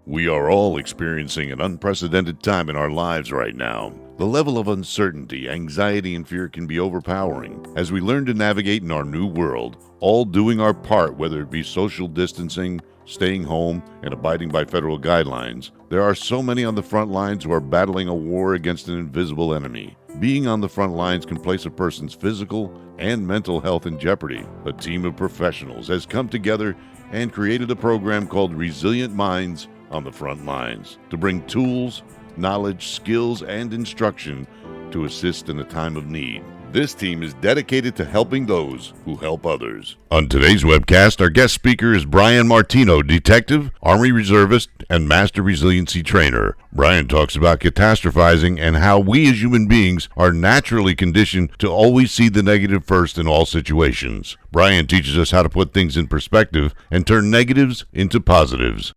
We are all experiencing an unprecedented time in our lives right now. The level of uncertainty, anxiety, and fear can be overpowering as we learn to navigate in our new world, all doing our part, whether it be social distancing, staying home, and abiding by federal guidelines. There are so many on the front lines who are battling a war against an invisible enemy. Being on the front lines can place a person's physical and mental health in jeopardy. A team of professionals has come together and created a program called Resilient Minds on the Front Lines to bring tools, knowledge, skills, and instruction to assist in a time of need. This team is dedicated to helping those who help others. On today's webcast, our guest speaker is Brian Martino, detective, Army reservist, and master resiliency trainer. Brian talks about catastrophizing and how we as human beings are naturally conditioned to always see the negative first in all situations. Brian teaches us how to put things in perspective and turn negatives into positives.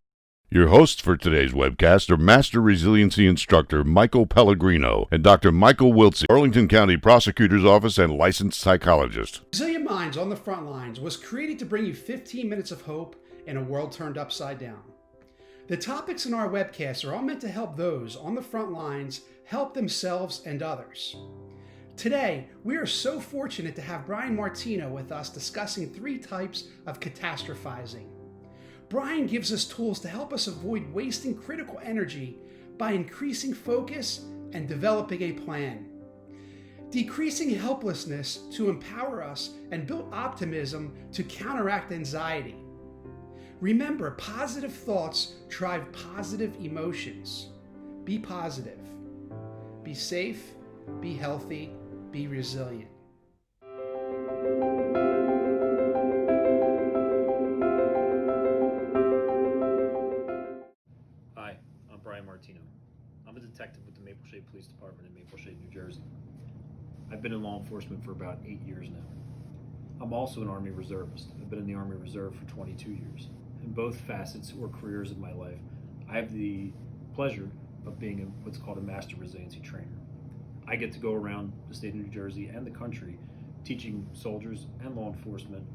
Your hosts for today's webcast are Master Resiliency Instructor Michael Pellegrino and Dr. Michael Wiltsey, Arlington County Prosecutor's Office and licensed psychologist. Resilient Minds on the Front Lines was created to bring you 15 minutes of hope in a world turned upside down. The topics in our webcast are all meant to help those on the front lines help themselves and others. Today, we are so fortunate to have Brian Martino with us discussing 3 types of catastrophizing. Brian gives us tools to help us avoid wasting critical energy by increasing focus and developing a plan. Decreasing helplessness to empower us and build optimism to counteract anxiety. Remember, positive thoughts drive positive emotions. Be positive. Be safe, be healthy, be resilient. Brian Martino. I'm a detective with the Maple Shade Police Department in Maple Shade, New Jersey. I've been in law enforcement for about 8 years now. I'm also an Army reservist. I've been in the Army Reserve for 22 years. In both facets or careers of my life, I have the pleasure of being what's called a Master Resiliency Trainer. I get to go around the state of New Jersey and the country teaching soldiers and law enforcement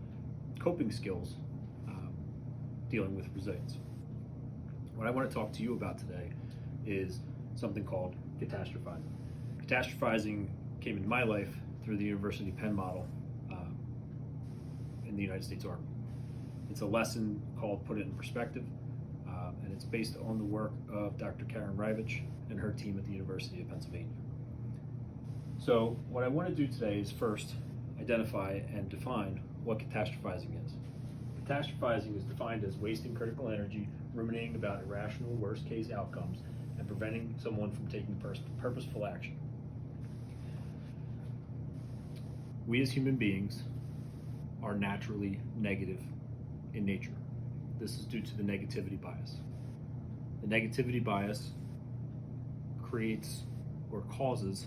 coping skills dealing with resilience. What I want to talk to you about today is something called catastrophizing. Catastrophizing came into my life through the University Penn model in the United States Army. It's a lesson called Put It in Perspective, and it's based on the work of Dr. Karen Rivich and her team at the University of Pennsylvania. So what I want to do today is first identify and define what catastrophizing is. Catastrophizing is defined as wasting critical energy, ruminating about irrational worst-case outcomes, and preventing someone from taking purposeful action. We as human beings are naturally negative in nature. This is due to the negativity bias. The negativity bias creates or causes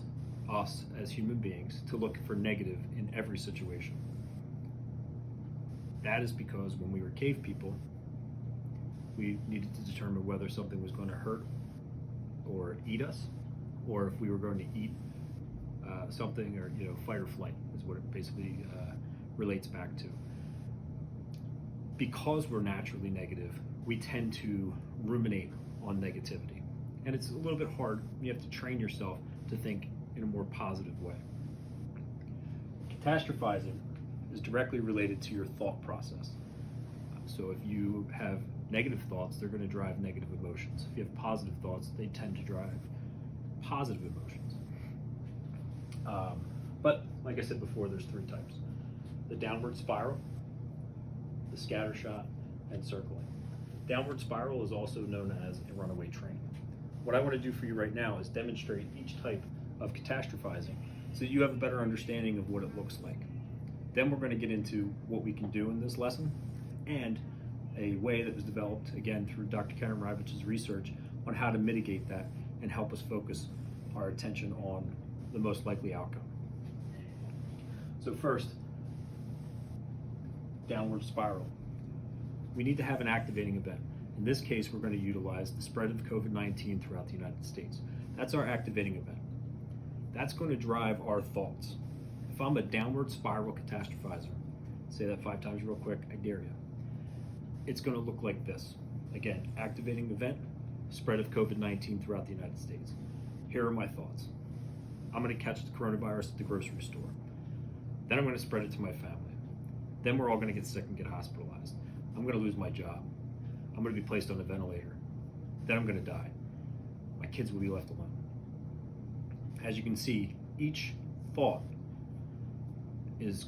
us as human beings to look for negative in every situation. That is because when we were cave people, we needed to determine whether something was going to hurt or eat us, or if we were going to eat something, or fight or flight is what it basically relates back to. Because we're naturally negative, we tend to ruminate on negativity, and it's a little bit hard. You have to train yourself to think in a more positive way. Catastrophizing is directly related to your thought process. So if you have negative thoughts, they're going to drive negative emotions. If you have positive thoughts, they tend to drive positive emotions. But like I said before, there's 3 types: the downward spiral, the scattershot, and circling. Downward spiral is also known as a runaway train. What I want to do for you right now is demonstrate each type of catastrophizing so that you have a better understanding of what it looks like. Then we're going to get into what we can do in this lesson and a way that was developed, again, through Dr. Karen Rivich's research on how to mitigate that and help us focus our attention on the most likely outcome. So first, downward spiral. We need to have an activating event. In this case, we're going to utilize the spread of COVID-19 throughout the United States. That's our activating event. That's going to drive our thoughts. If I'm a downward spiral catastrophizer, say that 5 times real quick, I dare you. It's going to look like this. Again, activating event, spread of COVID-19 throughout the United States. Here are my thoughts. I'm going to catch the coronavirus at the grocery store. Then I'm going to spread it to my family. Then we're all going to get sick and get hospitalized. I'm going to lose my job. I'm going to be placed on a ventilator. Then I'm going to die. My kids will be left alone. As you can see, each thought is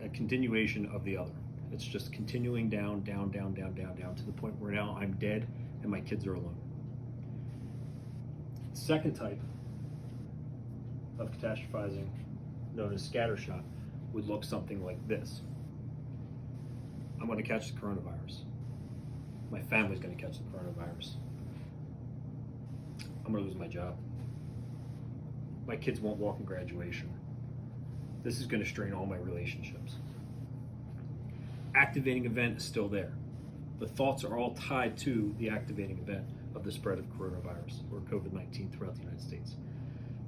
a continuation of the other. It's just continuing down to the point where now I'm dead and my kids are alone. The second type of catastrophizing, known as scattershot, would look something like this. I'm going to catch the coronavirus. My family's going to catch the coronavirus. I'm going to lose my job. My kids won't walk in graduation. This is going to strain all my relationships. Activating event is still there. The thoughts are all tied to the activating event of the spread of coronavirus or COVID-19 throughout the United States.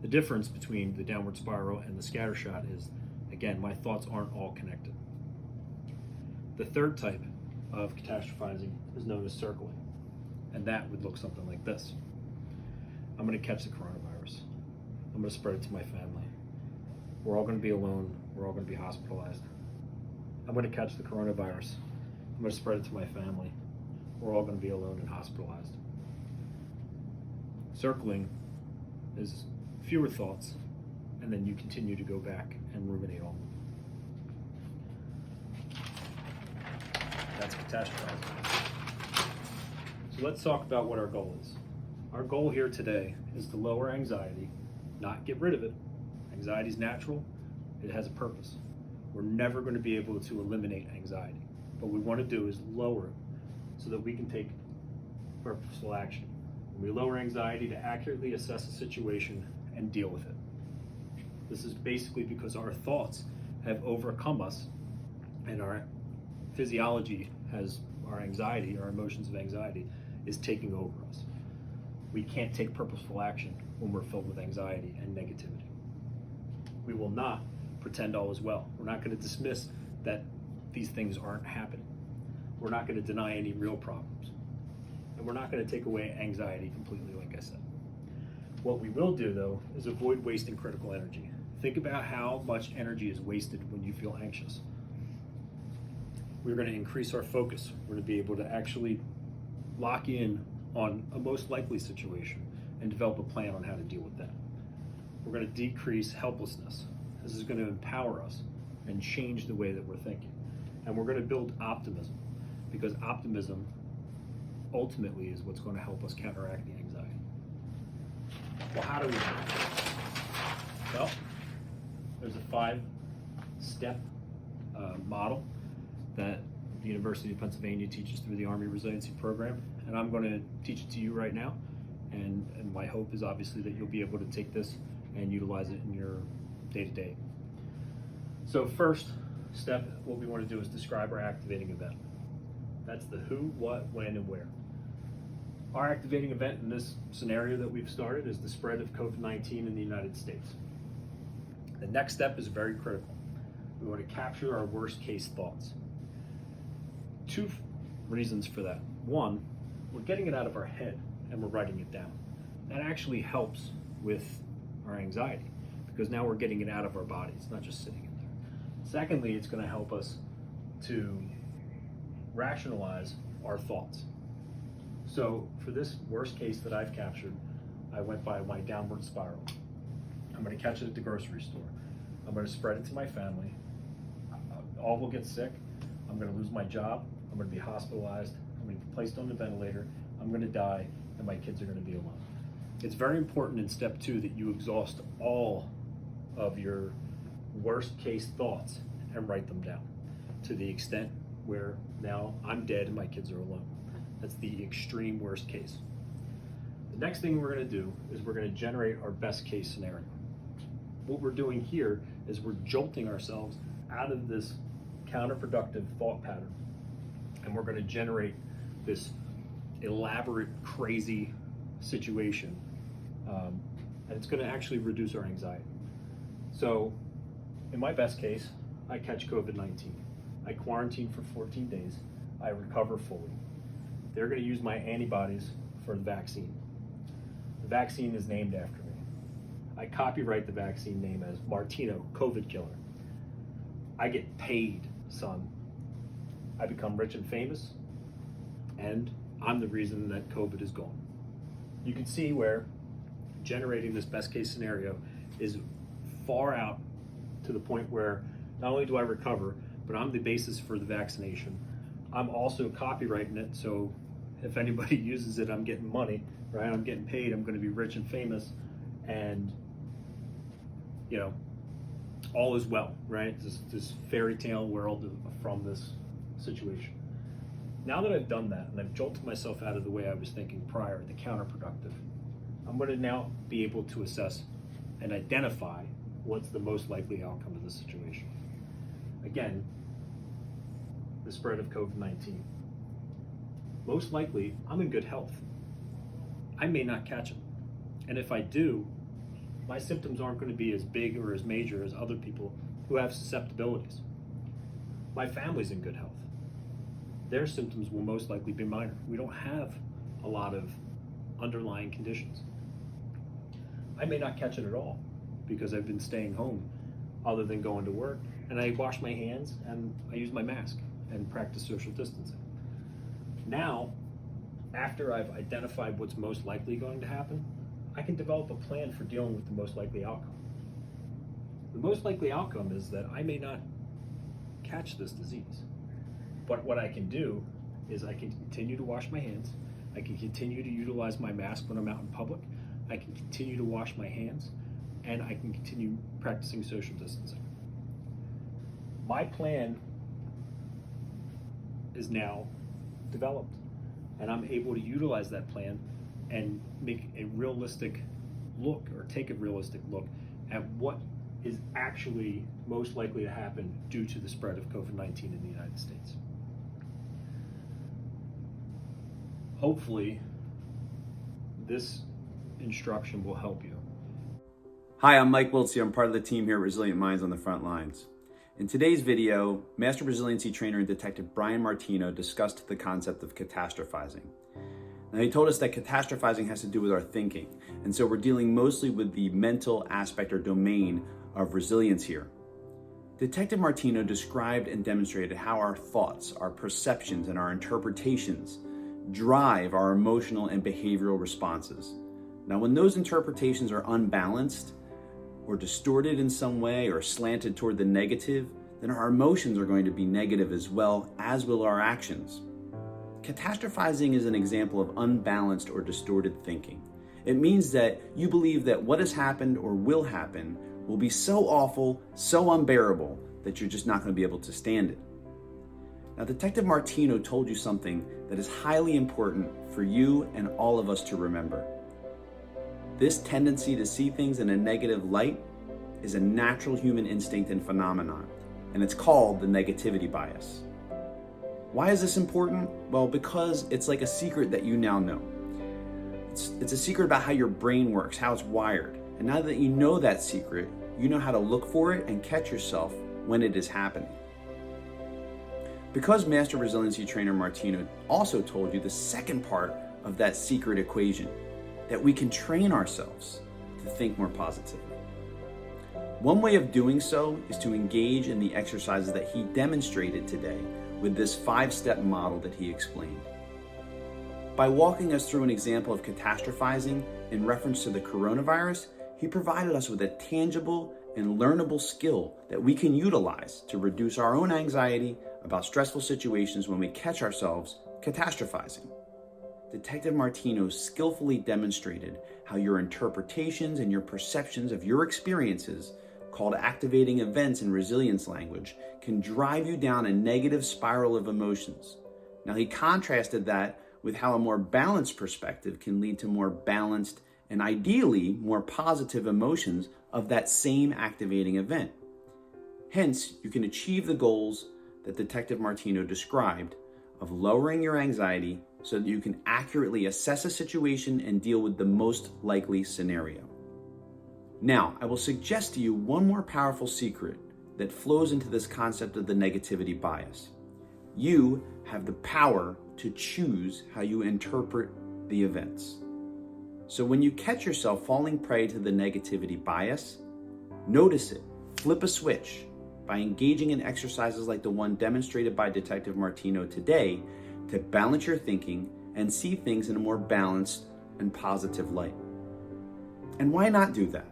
The difference between the downward spiral and the scattershot is, again, my thoughts aren't all connected. The third type of catastrophizing is known as circling, and that would look something like this. I'm going to catch the coronavirus. I'm going to spread it to my family. We're all going to be alone. We're all going to be hospitalized. I'm going to catch the coronavirus. I'm going to spread it to my family. We're all going to be alone and hospitalized. Circling is fewer thoughts, and then you continue to go back and ruminate on them. That's catastrophizing. So let's talk about what our goal is. Our goal here today is to lower anxiety, not get rid of it. Anxiety is natural. It has a purpose. We're never going to be able to eliminate anxiety. What we want to do is lower it so that we can take purposeful action. We lower anxiety to accurately assess a situation and deal with it. This is basically because our thoughts have overcome us and our physiology has our anxiety, our emotions of anxiety is taking over us. We can't take purposeful action when we're filled with anxiety and negativity. We will not pretend all is well. We're not going to dismiss that these things aren't happening. We're not going to deny any real problems. And we're not going to take away anxiety completely, like I said. What we will do, though, is avoid wasting critical energy. Think about how much energy is wasted when you feel anxious. We're going to increase our focus. We're going to be able to actually lock in on a most likely situation and develop a plan on how to deal with that. We're going to decrease helplessness. This is going to empower us and change the way that we're thinking. And we're going to build optimism, because optimism ultimately is what's going to help us counteract the anxiety. Well, how do we do it? Well, there's a 5-step model that the University of Pennsylvania teaches through the Army Resiliency Program, and I'm going to teach it to you right now. And my hope is obviously that you'll be able to take this and utilize it in your day-to-day. So first step, what we want to do is describe our activating event. That's the who, what, when, and where. Our activating event in this scenario that we've started is the spread of COVID-19 in the United States. The next step is very critical. We want to capture our worst case thoughts. 2 reasons for that. 1, we're getting it out of our head and we're writing it down. That actually helps with our anxiety, because now we're getting it out of our body. It's not just sitting in there. Secondly, it's going to help us to rationalize our thoughts. So for this worst case that I've captured, I went by my downward spiral. I'm going to catch it at the grocery store. I'm going to spread it to my family. All will get sick. I'm going to lose my job. I'm going to be hospitalized. I'm going to be placed on the ventilator. I'm going to die, and my kids are going to be alone. It's very important in step 2 that you exhaust all of your worst case thoughts and write them down to the extent where now I'm dead and my kids are alone. That's the extreme worst case. The next thing we're going to do is we're going to generate our best case scenario. What we're doing here is we're jolting ourselves out of this counterproductive thought pattern, and we're going to generate this elaborate, crazy situation, and it's going to actually reduce our anxiety. So in my best case, I catch COVID-19. I quarantine for 14 days. I recover fully. They're going to use my antibodies for the vaccine. The vaccine is named after me. I copyright the vaccine name as Martino, COVID killer. I get paid, son. I become rich and famous, and I'm the reason that COVID is gone. You can see where generating this best case scenario is far out to the point where not only do I recover, but I'm the basis for the vaccination. I'm also copyrighting it, so if anybody uses it, I'm getting money, right? I'm getting paid, I'm gonna be rich and famous, and all is well, right? This fairy tale world from this situation. Now that I've done that and I've jolted myself out of the way I was thinking prior, the counterproductive, I'm going to now be able to assess and identify what's the most likely outcome of this situation. Again, the spread of COVID-19. Most likely, I'm in good health. I may not catch it. And if I do, my symptoms aren't going to be as big or as major as other people who have susceptibilities. My family's in good health. Their symptoms will most likely be minor. We don't have a lot of underlying conditions. I may not catch it at all because I've been staying home other than going to work, and I wash my hands and I use my mask and practice social distancing. Now, after I've identified what's most likely going to happen, I can develop a plan for dealing with the most likely outcome. The most likely outcome is that I may not catch this disease. But what I can do is I can continue to wash my hands. I can continue to utilize my mask when I'm out in public. I can continue to wash my hands, and I can continue practicing social distancing. My plan is now developed, and I'm able to utilize that plan and make a realistic look, or take a realistic look at what is actually most likely to happen due to the spread of COVID-19 in the United States. Hopefully, this instruction will help you. Hi, I'm Mike Wiltsey. I'm part of the team here at Resilient Minds on the Front Lines. In today's video, Master Resiliency Trainer and Detective Brian Martino discussed the concept of catastrophizing. Now, he told us that catastrophizing has to do with our thinking, and so we're dealing mostly with the mental aspect or domain of resilience here. Detective Martino described and demonstrated how our thoughts, our perceptions, and our interpretations drive our emotional and behavioral responses. Now, when those interpretations are unbalanced or distorted in some way or slanted toward the negative, then our emotions are going to be negative as well, as will our actions. Catastrophizing is an example of unbalanced or distorted thinking. It means that you believe that what has happened or will happen will be so awful, so unbearable, that you're just not going to be able to stand it. Now, Detective Martino told you something that is highly important for you and all of us to remember. This tendency to see things in a negative light is a natural human instinct and phenomenon, and it's called the negativity bias. Why is this important? Well, because it's like a secret that you now know. It's a secret about how your brain works, how it's wired. And now that you know that secret, you know how to look for it and catch yourself when it is happening. Because Master Resiliency Trainer Martino also told you the second part of that secret equation, that we can train ourselves to think more positively. One way of doing so is to engage in the exercises that he demonstrated today with this 5-step model that he explained. By walking us through an example of catastrophizing in reference to the coronavirus, he provided us with a tangible and learnable skill that we can utilize to reduce our own anxiety about stressful situations when we catch ourselves catastrophizing. Detective Martino skillfully demonstrated how your interpretations and your perceptions of your experiences, called activating events in resilience language, can drive you down a negative spiral of emotions. Now, he contrasted that with how a more balanced perspective can lead to more balanced and ideally more positive emotions of that same activating event. Hence, you can achieve the goals that Detective Martino described of lowering your anxiety so that you can accurately assess a situation and deal with the most likely scenario. Now, I will suggest to you one more powerful secret that flows into this concept of the negativity bias. You have the power to choose how you interpret the events. So when you catch yourself falling prey to the negativity bias, notice it, flip a switch by engaging in exercises like the one demonstrated by Detective Martino today to balance your thinking and see things in a more balanced and positive light. And why not do that?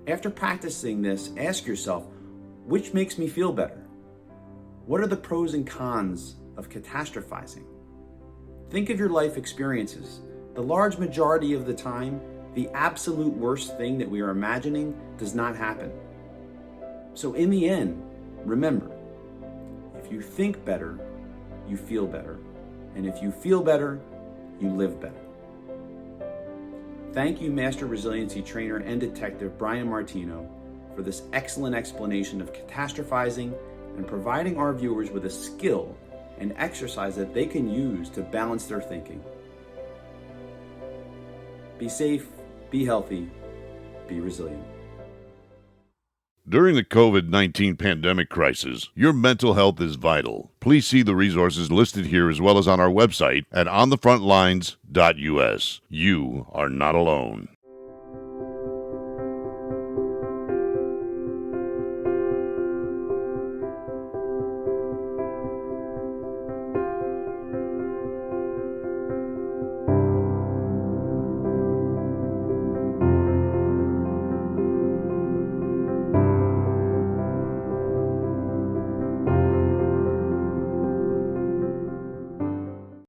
After practicing this, ask yourself, which makes me feel better? What are the pros and cons of catastrophizing? Think of your life experiences. The large majority of the time, the absolute worst thing that we are imagining does not happen. So in the end, remember, if you think better, you feel better. And if you feel better, you live better. Thank you, Master Resiliency Trainer and Detective Brian Martino, for this excellent explanation of catastrophizing and providing our viewers with a skill and exercise that they can use to balance their thinking. Be safe, be healthy, be resilient. During the COVID-19 pandemic crisis, your mental health is vital. Please see the resources listed here as well as on our website at onthefrontlines.us. You are not alone.